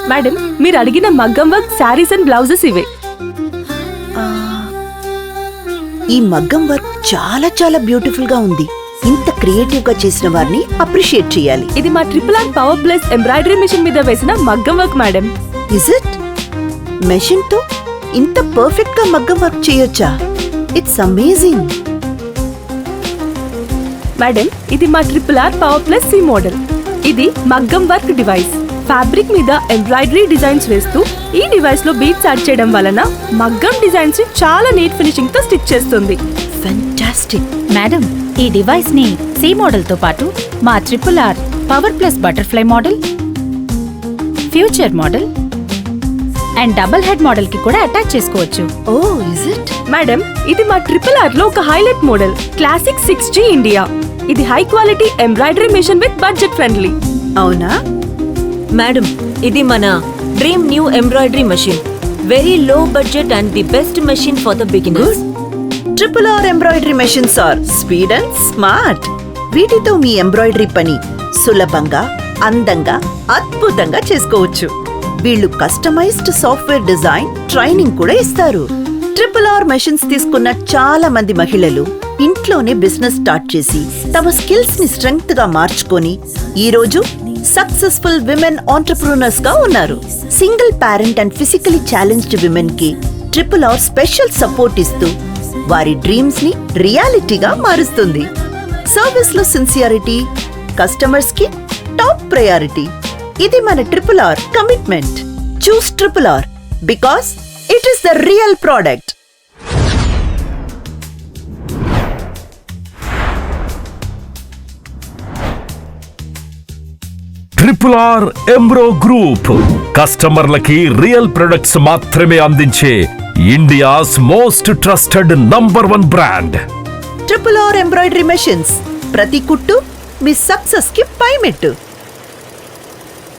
Madam, మీరు అడిగిన మగ్గం వర్క్ శారీస్ అండ్ బ్లౌజెస్ ఇవే. ఈ మగ్గం వర్క్ చాలా చాలా బ్యూటిఫుల్ గా ఉంది. ఇంత క్రియేటివ్ గా చేసిన వారిని అప్రిషియేట్ చేయాలి. ఇది మా RRR power plus embroidery machine మీద వేసిన మగ్గం work madam. Is it? Machine తో ఇంత పర్ఫెక్ట్ గా మగ్గం వర్క్ చేయొచ్చా? It's amazing. మేడం, ఇది మా RRR power plus C model. ఇది మగ్గం వర్క్ డివైస్. ఫ్యాబ్రిక్ మీద ఎంబ్రాయిడరీ డిజైన్స్ వేస్తూ ఈ డివైస్ లో బీట్స్ యాడ్ చేయడం వలన మగ్గం డిజైన్స్ చాలా నీట్ ఫినిషింగ్ తో స్టిచ్ చేస్తుంది. ఫెంటాస్టిక్. మేడం, ఈ డివైస్ ని సి మోడల్ తో పాటు మా RRR power plus butterfly model, future model and double head model కి కూడా అటాచ్ చేసుకోవచ్చు. ఓ, ఇస్ ఇట్? మేడం, ఇది మా RRR లో ఒక highlight model, classic 6G India. ఇది high quality embroidery machine with budget friendly. అవునా? మేడం, ఇది మన dream new embroidery machine. Very low budget and the best machine for the beginners. RRR embroidery machines are speed and smart. వీటితో మీ embroidery పని సులభంగా, అందంగా, అద్భుతంగా చేసుకోవచ్చు. వీళ్ళు కస్టమైజ్డ్ సాఫ్ట్వేర్ డిజైన్ ట్రైనింగ్ కూడా ఇస్తారు. RRR మెషిన్స్ తీసుకున్న చాలా మంది మహిళలు ఇంట్లోనే బిజినెస్ స్టార్ట్ చేసి తమ స్కిల్స్ ని స్ట్రెంగ్త్ గా మార్చుకొని ఈ రోజు సక్సెస్ఫుల్ విమెన్ ఆంటర్ప్రెన్యూర్స్ గా ఉన్నారు. Single parent and physically challenged women కి RRR స్పెషల్ సపోర్ట్ ఇస్తూ వారి డ్రీమ్స్ ని రియాలిటీగా మారుస్తుంది. సర్వీస్ లో సిన్సియారిటీ, కస్టమర్స్ కి టాప్ ప్రయారిటీ. ఇది మన RRR commitment. Choose RRR because it is the real product. RRR Embro Group కస్టమర్లకి రియల్ ప్రొడక్ట్స్ మాత్రమే అందించే India's most trusted #1 brand. RRR embroidery machines. ప్రతి కుట్టు మీ సక్సెస్ కి పైమెట్టు.